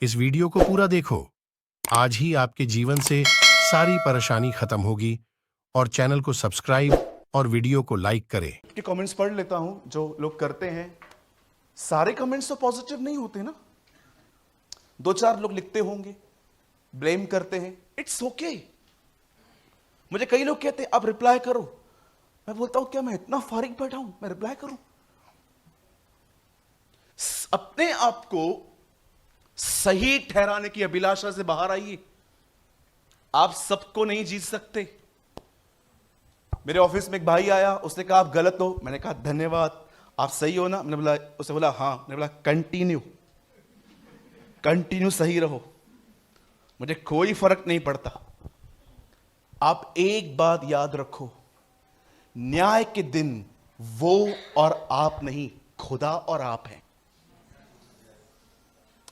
इस वीडियो को पूरा देखो। आज ही आपके जीवन से सारी परेशानी खत्म होगी और चैनल को सब्सक्राइब और वीडियो को लाइक करें। के कमेंट्स पढ़ लेता हूं जो लोग करते हैं। सारे कमेंट्स तो पॉजिटिव नहीं होते ना, दो चार लोग लिखते होंगे, ब्लेम करते हैं। It's okay. मुझे कई लोग कहते हैं आप रिप्लाई करो, मैं बोलता हूं क्या मैं इतना फारिग बैठा हूं मैं रिप्लाई करूं? अपने आप को सही ठहराने की अभिलाषा से बाहर आइए। आप सबको नहीं जीत सकते। मेरे ऑफिस में एक भाई आया, उसने कहा आप गलत हो। मैंने कहा धन्यवाद, आप सही हो ना? मैंने बोला, उसने बोला हाँ। मैंने बोला कंटिन्यू सही रहो, मुझे कोई फर्क नहीं पड़ता। आप एक बात याद रखो, न्याय के दिन वो और आप नहीं, खुदा और आप हैं।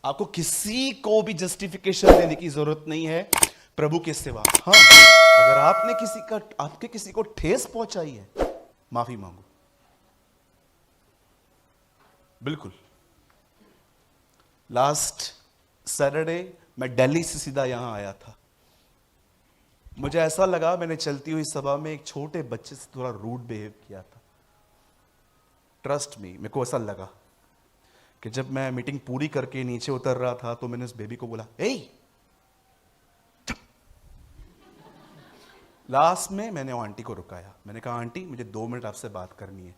आपको किसी को भी जस्टिफिकेशन देने की जरूरत नहीं है प्रभु के सिवा। हाँ, अगर आपने किसी को ठेस पहुंचाई है, माफी मांगो, बिल्कुल। लास्ट सैटरडे मैं दिल्ली से सीधा यहां आया था। मुझे ऐसा लगा मैंने चलती हुई सभा में एक छोटे बच्चे से थोड़ा रूड बिहेव किया था। ट्रस्ट मी, मेरे को ऐसा लगा कि जब मैं मीटिंग पूरी करके नीचे उतर रहा था तो मैंने उस बेबी को बोला ए। लास्ट में मैंने आंटी को रुकाया। मैंने कहा आंटी मुझे 2 मिनट आपसे बात करनी है।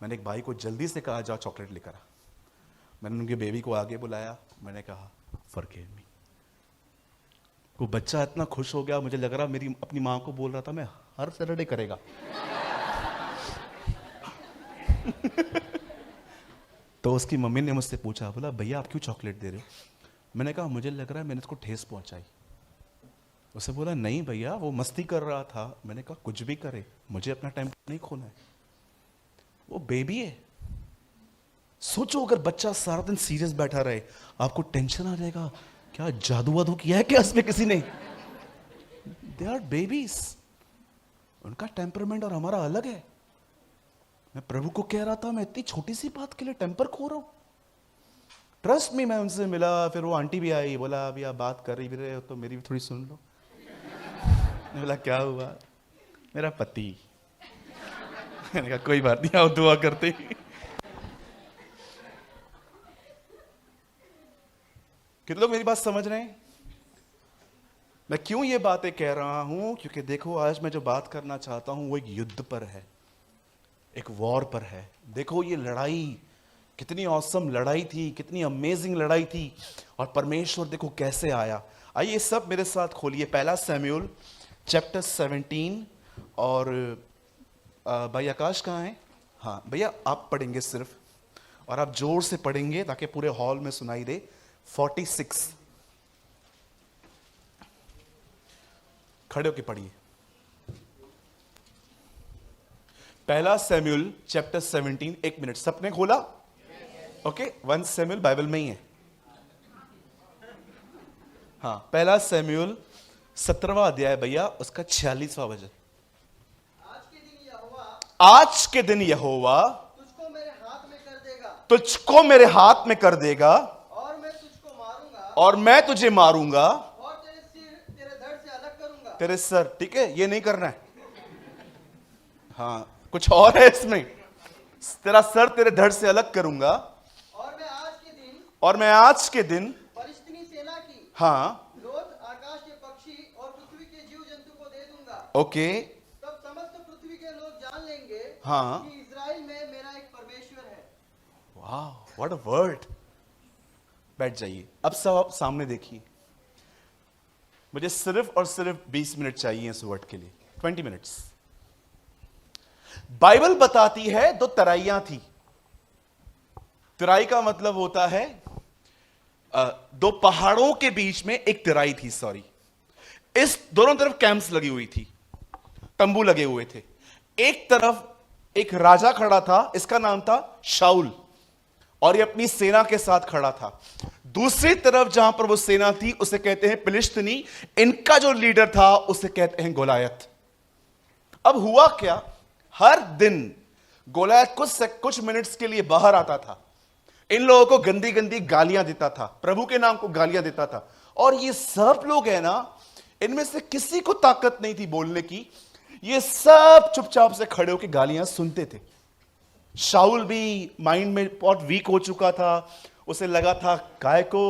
मैंने एक भाई को जल्दी से कहा जाओ चॉकलेट लेकर आ। मैंने उनके बेबी को आगे बुलाया। मैंने कहा फॉरगिव मी। वो बच्चा इतना खुश हो गया, मुझे लग रहा मेरी अपनी मां को बोल रहा था मैं हर सैटरडे करेगा। तो उसकी मम्मी ने मुझसे पूछा, बोला भैया आप क्यों चॉकलेट दे रहे हो? मैंने कहा मुझे लग रहा है मैंने इसको ठेस पहुंचाई। उसे बोला नहीं भैया वो मस्ती कर रहा था। मैंने कहा कुछ भी करे, मुझे अपना टाइम नहीं खोना है, वो बेबी है। सोचो अगर बच्चा सारा दिन सीरियस बैठा रहे, आपको टेंशन आ जाएगा क्या जादू वादू किया है क्या इसमें किसी ने? दे आर बेबीज, उनका टेम्परमेंट और हमारा अलग है। मैं प्रभु को कह रहा था मैं इतनी छोटी सी बात के लिए टेम्पर खो रहा हूं। ट्रस्ट मी, मैं उनसे मिला, फिर वो आंटी भी आई, बोला अभी आप बात कर रही भी रहे हो तो मेरी भी थोड़ी सुन लो। मैंने बोला क्या हुआ? मेरा पति। मैंने कहा कोई बात नहीं, आओ दुआ करते। कितने लोग मेरी बात समझ रहे हैं? मैं क्यों ये बातें कह रहा हूं? क्योंकि देखो आज मैं जो बात करना चाहता हूं वो एक युद्ध पर है, एक वॉर पर है। देखो ये लड़ाई कितनी ऑसम लड़ाई थी, कितनी अमेजिंग लड़ाई थी, और परमेश्वर देखो कैसे आया। आइए सब मेरे साथ खोलिए 1 शमूएल चैप्टर 17। और भाई आकाश कहाँ है? हाँ भैया आप पढ़ेंगे सिर्फ, और आप जोर से पढ़ेंगे ताकि पूरे हॉल में सुनाई दे। 46 खड़े होके पढ़िए। 1 शमूएल चैप्टर 17। 1 मिनट, सबने खोला? ओके, 1 शमूएल बाइबल में ही है। हाँ, 1 शमूएल 17वां अध्याय भैया, उसका 46वां वचन। आज के दिन यहोवा तुझको मेरे हाथ में कर देगा, तुझको मेरे हाथ में कर देगा, और मैं तुझको मारूंगा, और मैं तुझे मारूंगा, और तेरे सिर तेरे धड़ से अलग करूंगा। तेरे सर। ठीक है, ये नहीं करना है। हाँ, कुछ और है इसमें। तेरा सर तेरे धड़ से अलग करूंगा, और मैं आज के दिन फलिस्तीनी सेना की हाँ लोथ आकाश के पक्षी और पृथ्वी के जीव जंतु को दे दूंगा। ओके, तब समस्त पृथ्वी के लोग जान लेंगे हाँ। कि इजराइल में मेरा एक परमेश्वर है। वाह, व्हाट अ वर्ड। बैठ जाइए। अब सब आप सामने देखिए। मुझे सिर्फ और सिर्फ 20 मिनट चाहिए इस वर्ड के लिए, 20 मिनट्स। बाइबल बताती है 2 तराइयां थी। तराई का मतलब होता है 2 पहाड़ों के बीच में एक तराई थी। सॉरी, इस दोनों तरफ कैंप्स लगी हुई थी, तंबू लगे हुए थे। एक तरफ एक राजा खड़ा था, इसका नाम था शाऊल, और ये अपनी सेना के साथ खड़ा था। दूसरी तरफ जहां पर वो सेना थी उसे कहते हैं फिलिस्तीनी। इनका जो लीडर था उसे कहते हैं गोलायत। अब हुआ क्या, हर दिन गोलायत कुछ मिनट्स के लिए बाहर आता था, इन लोगों को गंदी गंदी गालियां देता था, प्रभु के नाम को गालियां देता था। और ये सब लोग है ना, इनमें से किसी को ताकत नहीं थी बोलने की, ये सब चुपचाप से खड़े होकर गालियां सुनते थे। शाऊल भी माइंड में बहुत वीक हो चुका था, उसे लगा था काय को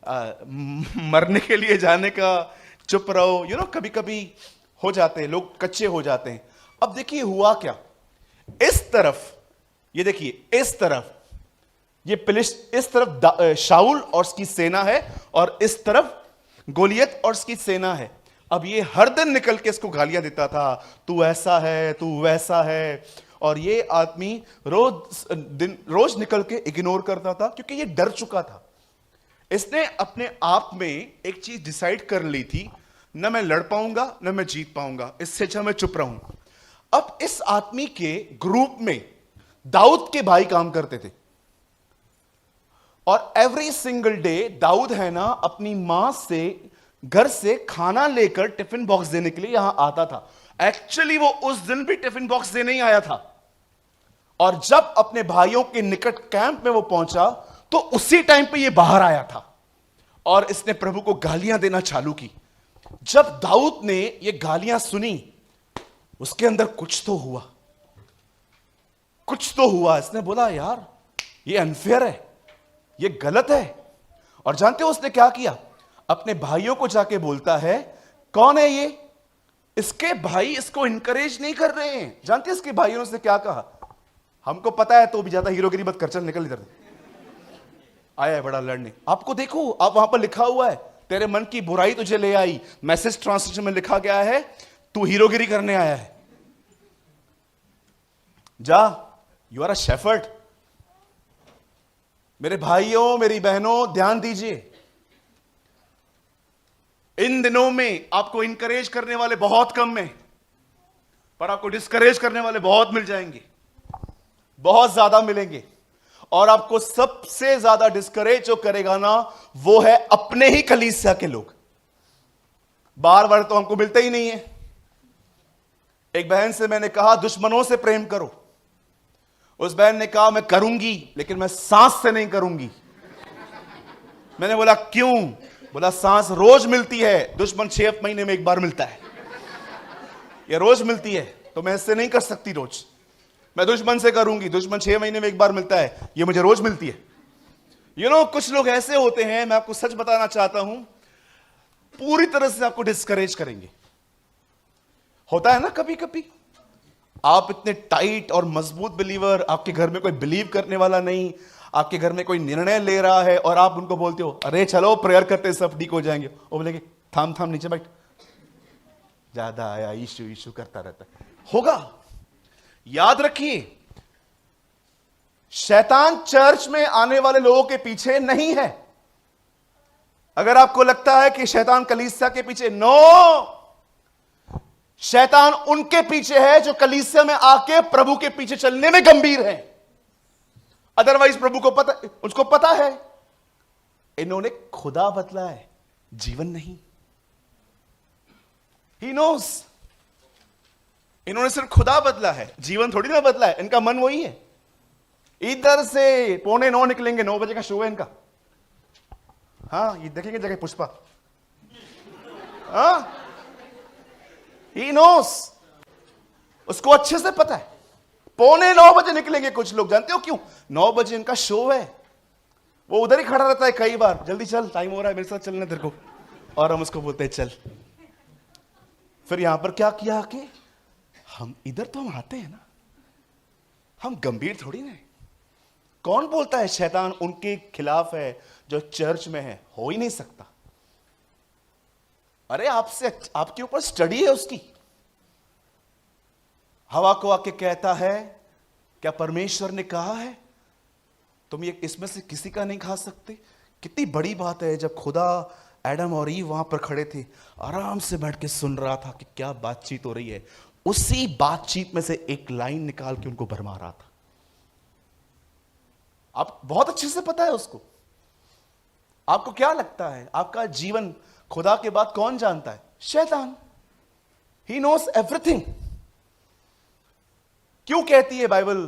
मरने के लिए जाने का, चुप रहो। कभी कभी हो जाते हैं लोग, कच्चे हो जाते हैं। अब देखिए हुआ क्या, इस तरफ ये देखिए, इस तरफ ये इस तरफ शाऊल और उसकी सेना है, और इस तरफ गोलियत और उसकी सेना है। अब ये हर दिन निकल के इसको गालियां देता था, तू ऐसा है, तू वैसा है। और ये आदमी रोज निकल के इग्नोर करता था, क्योंकि ये डर चुका था। इसने अपने आप में एक चीज डिसाइड कर ली थी, न मैं लड़ पाऊंगा न मैं जीत पाऊंगा, इससे अच्छा मैं चुप रहूं। अब इस आदमी के ग्रुप में दाऊद के भाई काम करते थे, और एवरी सिंगल डे दाऊद है ना अपनी मां से घर से खाना लेकर टिफिन बॉक्स देने के लिए यहां आता था। एक्चुअली वो उस दिन भी टिफिन बॉक्स देने ही आया था, और जब अपने भाइयों के निकट कैंप में वो पहुंचा तो उसी टाइम पे ये बाहर आया था, और इसने प्रभु को गालियां देना चालू की। जब दाऊद ने ये गालियां सुनी, उसके अंदर कुछ तो हुआ, कुछ तो हुआ। इसने बोला यार ये अनफेयर है, ये गलत है। और जानते हो उसने क्या किया? अपने भाइयों को जाके बोलता है, कौन है ये? इसके भाई इसको इंकरेज नहीं कर रहे हैं। जानते हैं इसके भाइयों ने क्या कहा? हमको पता है, तो भी ज्यादा हीरोगिरी मत कर, चल निकल इधर। आया है बड़ा लड़ने। आपको देखो, आप वहां पर लिखा हुआ है, तेरे मन की बुराई तुझे ले आई। मैसेज ट्रांसलेशन में लिखा गया है, तू हीरोगिरी करने आया है। जा, यू आर अ शेफर्ड। मेरे भाइयों मेरी बहनों ध्यान दीजिए, इन दिनों में आपको इंकरेज करने वाले बहुत कम हैं, पर आपको डिस्करेज करने वाले बहुत मिल जाएंगे, बहुत ज्यादा मिलेंगे। और आपको सबसे ज्यादा डिस्करेज जो करेगा ना, वो है अपने ही कलीसिया के लोग। बार बार तो हमको मिलते ही नहीं है। एक बहन से मैंने कहा दुश्मनों से प्रेम करो, उस बहन ने कहा मैं करूंगी, लेकिन मैं सांस से नहीं करूंगी। मैंने बोला क्यों? बोला सांस रोज मिलती है, दुश्मन 6 महीने में एक बार मिलता है। ये रोज मिलती है, तो मैं इससे नहीं कर सकती रोज। मैं दुश्मन से करूंगी, दुश्मन 6 महीने में एक बार मिलता है, ये मुझे रोज मिलती है। कुछ लोग ऐसे होते हैं, मैं आपको सच बताना चाहता हूं, पूरी तरह से आपको डिस्करेज करेंगे। होता है ना कभी कभी, आप इतने टाइट और मजबूत बिलीवर, आपके घर में कोई बिलीव करने वाला नहीं, आपके घर में कोई निर्णय ले रहा है, और आप उनको बोलते हो अरे चलो प्रेयर करते सब ठीक हो जाएंगे। वो बोलेंगे थाम थाम नीचे बैठ, ज्यादा आया इशू इशू करता रहता है। होगा, याद रखिए, शैतान चर्च में आने वाले लोगों के पीछे नहीं है। अगर आपको लगता है कि शैतान कलीसिया के पीछे, नो, शैतान उनके पीछे है जो कलीसिया में आके प्रभु के पीछे चलने में गंभीर है। अदरवाइज प्रभु को पता, उसको पता है इन्होंने खुदा बदला है, जीवन नहीं। ही नोस, इन्होंने सिर्फ खुदा बदला है, जीवन थोड़ी ना बदला है। इनका मन वही है। इधर से 8:45 निकलेंगे, 9 बजे का शो है इनका। हाँ, ये देखेंगे जगह पुष्पा। हाँ, ही नोस, उसको अच्छे से पता है। 8:45 बजे निकलेंगे कुछ लोग, जानते हो क्यों? 9 बजे इनका शो है। वो उधर ही खड़ा रहता है कई बार, जल्दी चल, टाइम हो रहा है, मेरे साथ चलना तेरे को। और हम उसको बोलते हैं चल। फिर यहां पर क्या किया आके, हम इधर तो हम आते हैं ना, हम गंभीर थोड़ी ना। कौन बोलता है शैतान उनके खिलाफ है जो चर्च में है? हो ही नहीं सकता। अरे आपसे, आपके ऊपर स्टडी है उसकी। हवा को आके कहता है क्या परमेश्वर ने कहा है तुम ये इसमें से किसी का नहीं खा सकते? कितनी बड़ी बात है। जब खुदा एडम और ईव वहां पर खड़े थे, आराम से बैठ के सुन रहा था कि क्या बातचीत हो रही है, उसी बातचीत में से एक लाइन निकाल के उनको भरमा रहा था। आप बहुत अच्छे से पता है उसको। आपको क्या लगता है आपका जीवन खुदा के बाद कौन जानता है? शैतान। He knows everything. क्यों कहती है बाइबल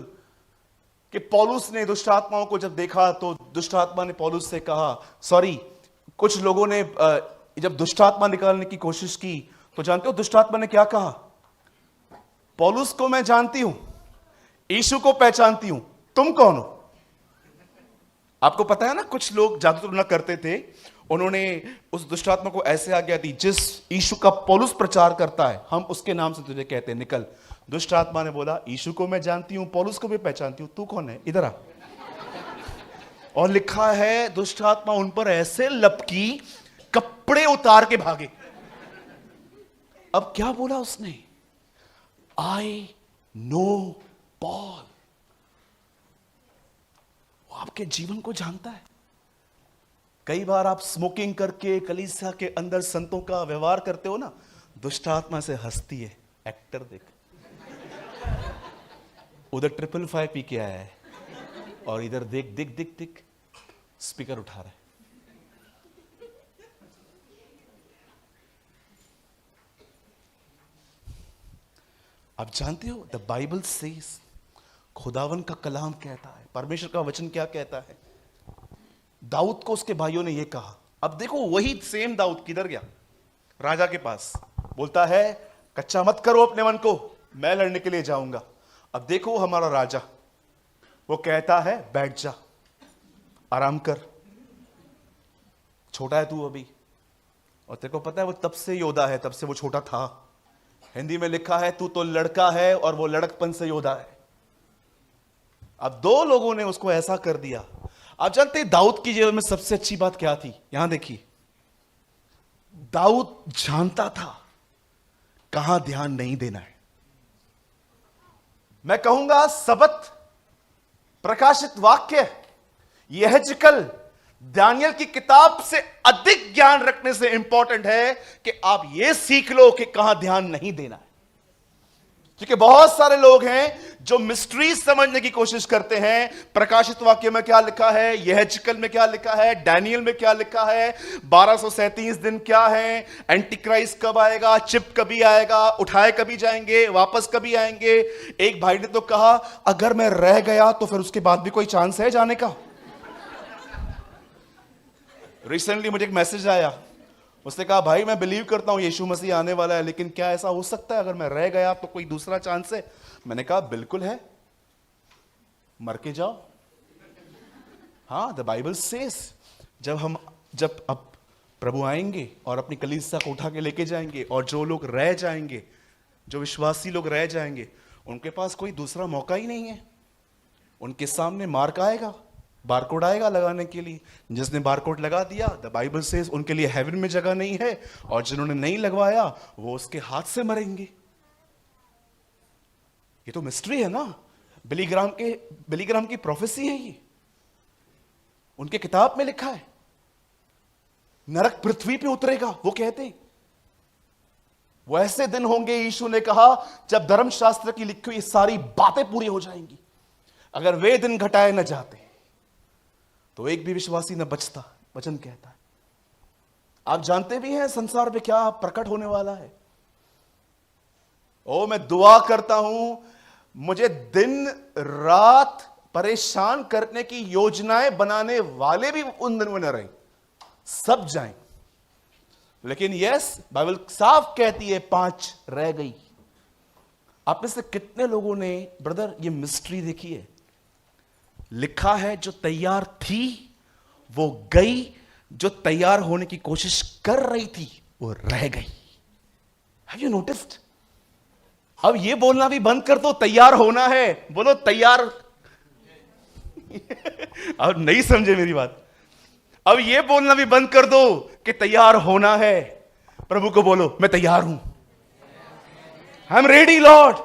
कि पौलुस ने दुष्ट आत्माओं को जब देखा तो दुष्ट आत्मा ने पौलुस से कहा, सॉरी, कुछ लोगों ने जब दुष्ट आत्मा निकालने की कोशिश की तो जानते हो दुष्ट आत्मा ने क्या कहा? पौलुस को मैं जानती हूं, यीशु को पहचानती हूं, तुम कौन हो? आपको पता है ना, कुछ लोग जादू टोना करते थे, उन्होंने उस दुष्ट आत्मा को ऐसे आज्ञा दी, जिस यीशु का पौलुस प्रचार करता है हम उसके नाम से तुझे कहते हैं, निकल। दुष्ट आत्मा ने बोला, यीशु को मैं जानती हूं, पौलुस को भी पहचानती हूं, तू कौन है, इधर आ। और लिखा है दुष्ट आत्मा उन पर ऐसे लपकी, कपड़े उतार के भागे। अब क्या बोला उसने? I know Paul. वो आपके जीवन को जानता है। कई बार आप स्मोकिंग करके कलीसिया के अंदर संतों का व्यवहार करते हो ना, दुष्ट आत्मा से हंसती है, एक्टर देख, उधर 555 पी के आया है और इधर देख देख देख देख स्पीकर उठा रहा है। आप जानते हो द बाइबल सेज, खुदावन का कलाम कहता है, परमेश्वर का वचन क्या कहता है? दाऊद को उसके भाइयों ने यह कहा। अब देखो वही सेम दाऊद किधर गया? राजा के पास। बोलता है कच्चा मत करो अपने मन को, मैं लड़ने के लिए जाऊंगा। अब देखो हमारा राजा, वो कहता है बैठ जा, आराम कर, छोटा है तू अभी। और तेरे को पता है वो तब से योद्धा है, तब से वो छोटा था। हिंदी में लिखा है तू तो लड़का है और वो लड़कपन से योद्धा है। अब दो लोगों ने उसको ऐसा कर दिया। आप जानते हैं दाऊद की जीवन में सबसे अच्छी बात क्या थी? यहां देखिए, दाऊद जानता था कहां ध्यान नहीं देना है। मैं कहूंगा सबत, प्रकाशित वाक्य, यहेजकल, दानियल की किताब से अधिक ज्ञान रखने से इंपॉर्टेंट है कि आप यह सीख लो कि कहां ध्यान नहीं देना है। क्योंकि बहुत सारे लोग हैं जो मिस्ट्री समझने की कोशिश करते हैं। प्रकाशित वाक्य में क्या लिखा है, यहेजकल में क्या लिखा है, डैनियल में क्या लिखा है, 1237 दिन क्या है, एंटीक्राइस्ट कब आएगा, चिप कभी आएगा, उठाए कभी जाएंगे, वापस कभी आएंगे। एक भाई ने तो कहा अगर मैं रह गया तो फिर उसके बाद भी कोई चांस है जाने का। रिसेंटली मुझे एक मैसेज आया, उसने कहा भाई मैं बिलीव करता हूं यीशु मसीह आने वाला है, लेकिन क्या ऐसा हो सकता है अगर मैं रह गया तो कोई दूसरा चांस है? मैंने कहा बिल्कुल है, मर के जाओ। हाँ, द बाइबल सेज जब अब प्रभु आएंगे और अपनी कलीसिया को उठा के लेके जाएंगे, और जो लोग रह जाएंगे, जो विश्वासी लोग रह जाएंगे, उनके पास कोई दूसरा मौका ही नहीं है। उनके सामने मार्क आएगा, बारकोड आएगा लगाने के लिए। जिसने बारकोड लगा दिया, द बाइबल सेज उनके लिए हेवन में जगह नहीं है, और जिन्होंने नहीं लगवाया वो उसके हाथ से मरेंगे। ये तो मिस्ट्री है ना, बिलीग्राम की प्रोफेसी है ये, उनके किताब में लिखा है। नरक पृथ्वी पे उतरेगा, वो कहते हैं। वो ऐसे दिन होंगे, यीशु ने कहा, जब धर्मशास्त्र की लिखी हुई सारी बातें पूरी हो जाएंगी। अगर वे दिन घटाए न जाते तो एक भी विश्वासी न बचता, वचन कहता है। आप जानते भी हैं संसार में क्या प्रकट होने वाला है। ओ मैं दुआ करता हूं मुझे दिन रात परेशान करने की योजनाएं बनाने वाले भी उन दिन में न रहे, सब जाएं। लेकिन यस, बाइबल साफ कहती है 5 रह गई। आप में से कितने लोगों ने ब्रदर ये मिस्ट्री देखी है? लिखा है जो तैयार थी वो गई, जो तैयार होने की कोशिश कर रही थी वो रह गई। Have you noticed? अब ये बोलना भी बंद कर दो तैयार होना है, बोलो तैयार। अब नहीं समझे मेरी बात। अब ये बोलना भी बंद कर दो कि तैयार होना है। प्रभु को बोलो मैं तैयार हूं, आई एम रेडी लॉर्ड।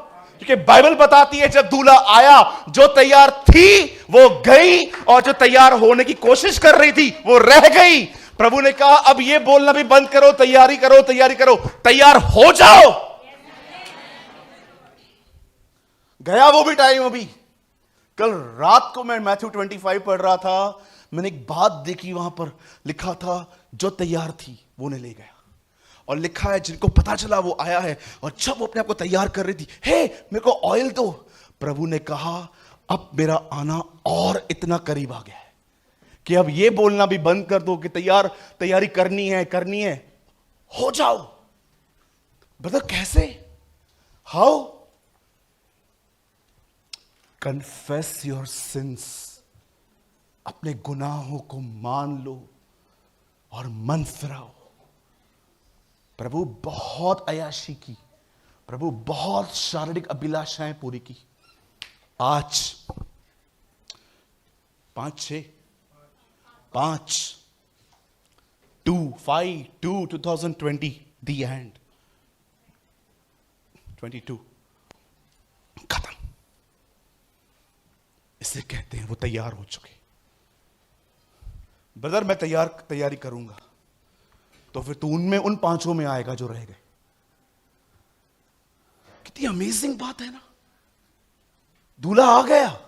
क्योंकि बाइबल बताती है जब दूल्हा आया, जो तैयार थी वो गई, और जो तैयार होने की कोशिश कर रही थी वो रह गई। प्रभु ने कहा अब ये बोलना भी बंद करो, तैयारी करो, तैयारी करो, तैयार हो जाओ। गया वो भी टाइम। अभी कल रात को मैं मैथ्यू 25 पढ़ रहा था, मैंने एक बात देखी, वहां पर लिखा था जो तैयार थी वो ने ले गया, और लिखा है जिनको पता चला वो आया है, और जब वो अपने आप को तैयार कर रही थी, हे मेरे को ऑयल दो, प्रभु ने कहा अब मेरा आना और इतना करीब आ गया है कि अब ये बोलना भी बंद कर दो कि तैयारी करनी है, हो जाओ। ब्रदर कैसे? हाउ? कन्फेस योर सिंस, अपने गुनाहों को मान लो और मन फिराओ। प्रभु बहुत अय्याशी की, प्रभु बहुत शारीरिक अभिलाषाएं पूरी की। आज 2020 the end, 22 खत्म। इसे कहते हैं वो तैयार हो चुके। ब्रदर मैं तैयारी करूंगा, तो फिर तू उन पांचों में आएगा जो रह गए। कितनी अमेजिंग बात है ना। दूल्हा आ गया,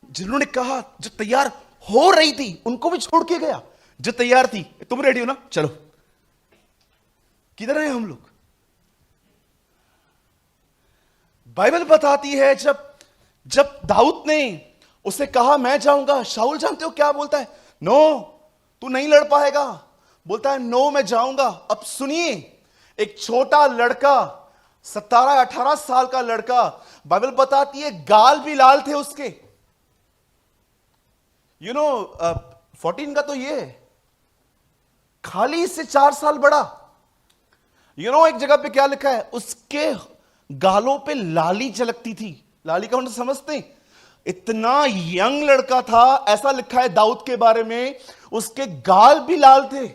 जिन्होंने कहा, जो तैयार हो रही थी उनको भी छोड़ के गया। जो तैयार थी, तुम रेडी हो ना, चलो। किधर हैं हम लोग? बाइबल बताती है जब दाऊद ने उसे कहा मैं जाऊंगा, शाऊल जानते हो क्या बोलता है? नो, तू नहीं लड़ पाएगा। बोलता है नो, मैं जाऊंगा। अब सुनिए, एक छोटा लड़का, 17-18 साल का लड़का, बाइबल बताती है गाल भी लाल थे उसके। 14 का तो ये है, खाली इससे 4 साल बड़ा। एक जगह पे क्या लिखा है? उसके गालों पे लाली झलकती थी। लाली का मतलब समझते हैं? इतना यंग लड़का था। ऐसा लिखा है दाऊद के बारे में, उसके गाल भी लाल थे।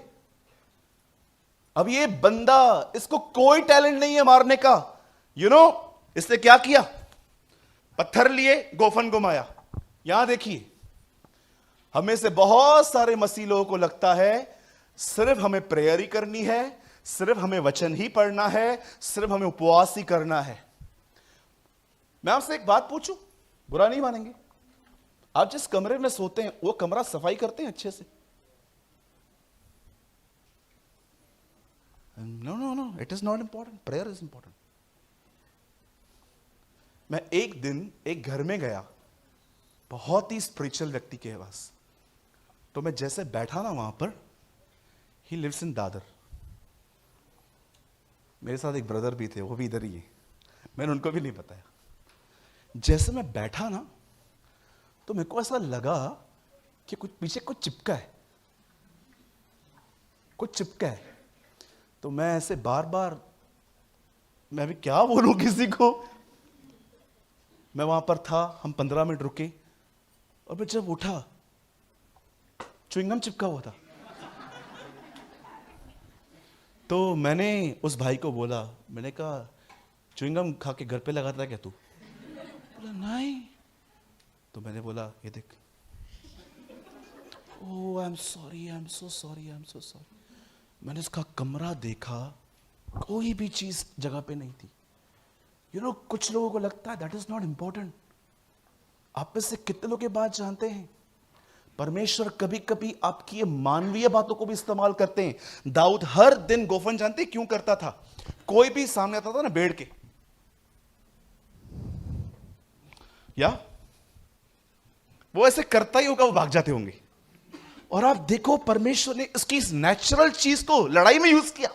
अब ये बंदा, इसको कोई टैलेंट नहीं है मारने का। इसने क्या किया? पत्थर लिए, गोफन घुमाया। यहां देखिए, हमें से बहुत सारे मसीह लोगों को लगता है सिर्फ हमें प्रेयर ही करनी है, सिर्फ हमें वचन ही पढ़ना है, सिर्फ हमें उपवास ही करना है। मैं आपसे एक बात पूछूं, बुरा नहीं मानेंगे? आप जिस कमरे में सोते हैं वो कमरा सफाई करते हैं अच्छे से? No, it is not important, prayer is important. मैं एक दिन एक घर में गया, बहुत ही स्पिरिचुअल व्यक्ति के पास। तो मैं जैसे बैठा ना वहां पर, ही लिव्स इन दादर। मेरे साथ एक ब्रदर भी थे, वो भी इधर ही है, मैंने उनको भी नहीं बताया। जैसे मैं बैठा ना, तो मेरे को ऐसा लगा कि कुछ पीछे कुछ चिपका है। तो मैं ऐसे बार बार, मैं अभी क्या बोलूं किसी को। मैं वहां पर था, हम 15 मिनट रुके, और मैं जब उठा, च्युइंगम चिपका हुआ था। तो मैंने उस भाई को बोला, मैंने कहा च्युइंगम खा के घर पे लगाता है क्या तू? बोला नहीं। तो मैंने बोला ये देख। ओह आई एम सो सॉरी। मैंने उसका कमरा देखा, कोई भी चीज जगह पे नहीं थी। कुछ लोगों को लगता है दैट इज नॉट इंपॉर्टेंट। आप में से कितने लोग ये बात जानते हैं? परमेश्वर कभी कभी आपकी ये मानवीय बातों को भी इस्तेमाल करते हैं। दाऊद हर दिन गोफन जानते हैं क्यों करता था? कोई भी सामने आता था ना बेड़ के, या वो ऐसे करता ही होगा, वो भाग जाते होंगे। और आप देखो, परमेश्वर ने इसकी इस नेचुरल चीज को लड़ाई में यूज किया।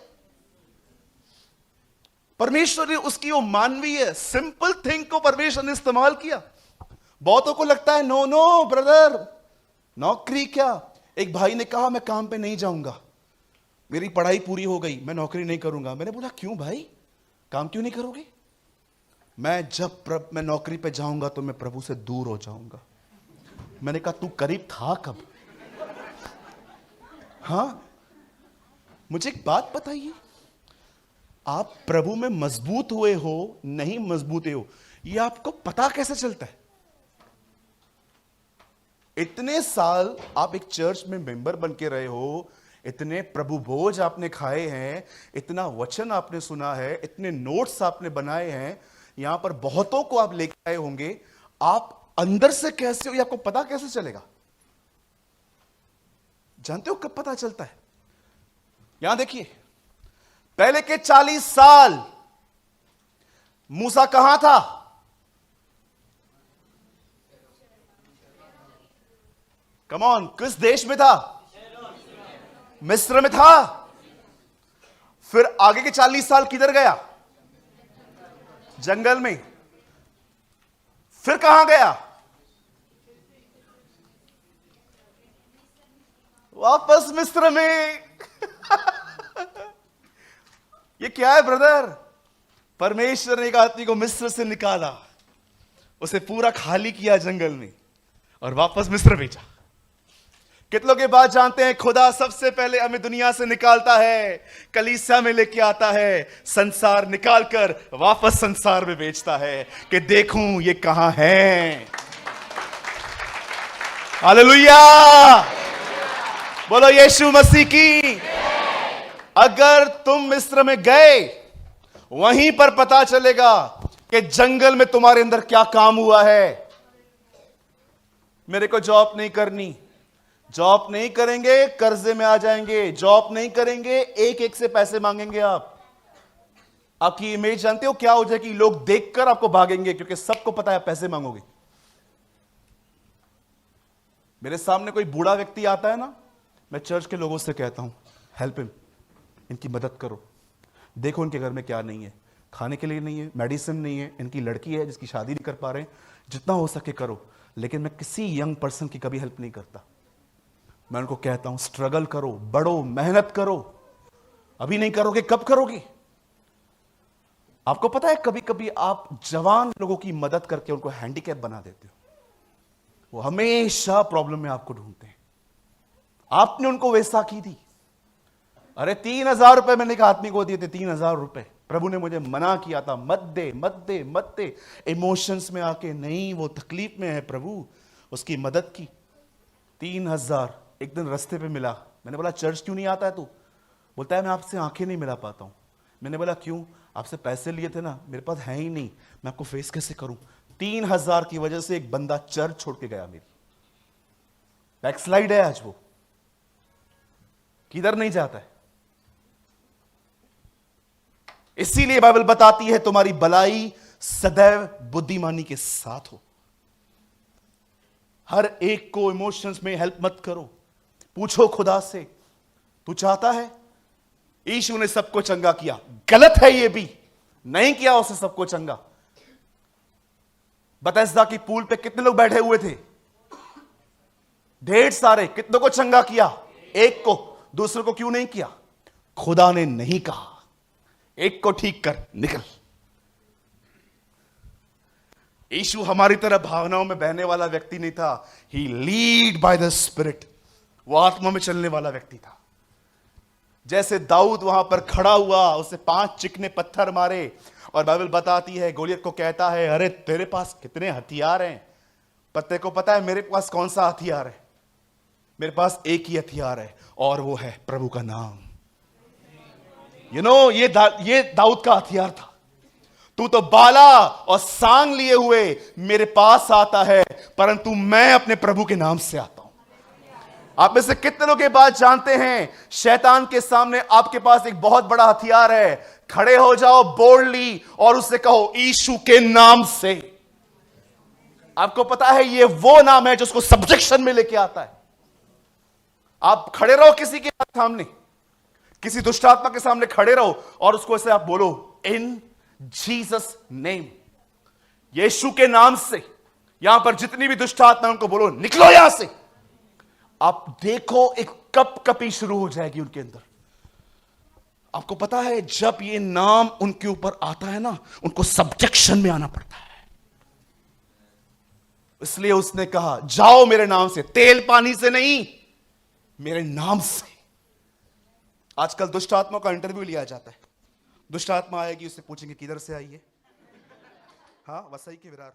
परमेश्वर ने उसकी वो मानवीय सिंपल थिंग को परमेश्वर ने इस्तेमाल किया। बहुतों को लगता है नो ब्रदर, नौकरी क्या? एक भाई ने कहा मैं काम पे नहीं जाऊंगा, मेरी पढ़ाई पूरी हो गई, मैं नौकरी नहीं करूंगा। मैंने बोला क्यों भाई, काम क्यों नहीं करोगे? मैं नौकरी पे जाऊंगा तो मैं प्रभु से दूर हो जाऊंगा। मैंने कहा तू करीब था कब? हाँ, मुझे एक बात बताइए, आप प्रभु में मजबूत हुए हो नहीं मजबूत हो, यह आपको पता कैसे चलता है? इतने साल आप एक चर्च में मेंबर बन के रहे हो, इतने प्रभु भोज आपने खाए हैं, इतना वचन आपने सुना है, इतने नोट्स आपने बनाए हैं, यहां पर बहुतों को आप लेके आए होंगे। आप अंदर से कैसे हो, ये आपको पता कैसे चलेगा? जानते हो कब पता चलता है? यहां देखिए, पहले के 40 साल मूसा कहां था? कम ऑन, किस देश में था? मिस्र में था। फिर आगे के 40 साल किधर गया? जंगल में। फिर कहां गया? वापस मिस्र में। ये क्या है ब्रदर? परमेश्वर ने एक आदमी को मिस्र से निकाला, उसे पूरा खाली किया जंगल में और वापस मिस्र भेजा। कितनों के बाद जानते हैं खुदा सबसे पहले हमें दुनिया से निकालता है, कलीसिया में लेके आता है, संसार निकालकर वापस संसार में भेजता है कि देखूं ये कहां है। हालेलुया, बोलो यीशु मसीह की। अगर तुम मिस्र में गए, वहीं पर पता चलेगा कि जंगल में तुम्हारे अंदर क्या काम हुआ है। मेरे को जॉब नहीं करनी, जॉब नहीं करेंगे कर्जे में आ जाएंगे, जॉब नहीं करेंगे एक एक से पैसे मांगेंगे। आपकी इमेज जानते हो क्या हो जाएगी? लोग देखकर आपको भागेंगे, क्योंकि सबको पता है पैसे मांगोगे। मेरे सामने कोई बूढ़ा व्यक्ति आता है ना, मैं चर्च के लोगों से कहता हूं हेल्प हिम, इनकी मदद करो। देखो इनके घर में क्या नहीं है, खाने के लिए नहीं है, मेडिसिन नहीं है, इनकी लड़की है जिसकी शादी नहीं कर पा रहे हैं, जितना हो सके करो। लेकिन मैं किसी यंग पर्सन की कभी हेल्प नहीं करता। मैं उनको कहता हूं स्ट्रगल करो, बढ़ो, मेहनत करो। अभी नहीं करोगे कब करोगे? आपको पता है कभी कभी आप जवान लोगों की मदद करके उनको हैंडीकैप बना देते हो। वो हमेशा प्रॉब्लम में आपको ढूंढते हैं। आपने उनको वैसा की थी। अरे 3,000 रुपए मैंने एक आदमी को दिए थे, 3,000 रुपए। प्रभु ने मुझे मना किया था, मत दे मत दे मत दे। इमोशंस में आके, नहीं वो तकलीफ में है प्रभु, उसकी मदद की। 3,000 एक दिन रास्ते पे मिला। मैंने बोला चर्च क्यों नहीं आता है तू? बोलता है मैं आपसे आंखें नहीं मिला पाता हूं। मैंने बोला क्यों? आपसे पैसे लिए थे ना, मेरे पास है ही नहीं, मैं आपको फेस कैसे करूं? 3,000 की वजह से एक बंदा चर्च छोड़ के गया। मेरी बैकस्लाइड है आज, वो किधर नहीं जाता है। इसीलिए बाइबल बताती है तुम्हारी भलाई सदैव बुद्धिमानी के साथ हो। हर एक को इमोशंस में हेल्प मत करो। पूछो खुदा से, तू चाहता है? यीशु ने सबको चंगा किया, गलत है ये भी, नहीं किया उसने सबको चंगा। बतस्दा की पूल पे कितने लोग बैठे हुए थे? ढेर सारे। कितनों को चंगा किया? एक को। दूसरों को क्यों नहीं किया? खुदा ने नहीं कहा एक को ठीक कर निकल। यीशु हमारी तरह भावनाओं में बहने वाला व्यक्ति नहीं था। ही लीड बाय द स्पिरिट। वो आत्मा में चलने वाला व्यक्ति था। जैसे दाऊद वहां पर खड़ा हुआ, उसे 5 चिकने पत्थर मारे और बाइबल बताती है गोलियत को कहता है अरे तेरे पास कितने हथियार हैं? पत्ते को पता है मेरे पास कौन सा हथियार है? मेरे पास एक ही हथियार है और वो है प्रभु का नाम। ये दाऊद का हथियार था। तू तो बाला और सांग लिए हुए मेरे पास आता है, परंतु मैं अपने प्रभु के नाम से आता हूं। आप में से कितने लोग ये बात जानते हैं? शैतान के सामने आपके पास एक बहुत बड़ा हथियार है। खड़े हो जाओ बोल्डली और उससे कहो यीशु के नाम से। आपको पता है ये वो नाम है जो उसको सब्जेक्शन में लेके आता है। आप खड़े रहो किसी के सामने, किसी दुष्ट आत्मा के सामने खड़े रहो और उसको ऐसे आप बोलो इन जीसस नेम, यीशु के नाम से। यहां पर जितनी भी दुष्ट आत्मा है उनको बोलो निकलो यहां से। आप देखो एक कपकपी शुरू हो जाएगी उनके अंदर। आपको पता है जब ये नाम उनके ऊपर आता है ना, उनको सब्जेक्शन में आना पड़ता है। इसलिए उसने कहा जाओ मेरे नाम से, तेल पानी से नहीं, मेरे नाम से। आजकल दुष्ट आत्मा का इंटरव्यू लिया जाता है। दुष्ट आत्मा आएगी, उससे पूछेंगे किधर से आई है? हाँ, वसई के विरार।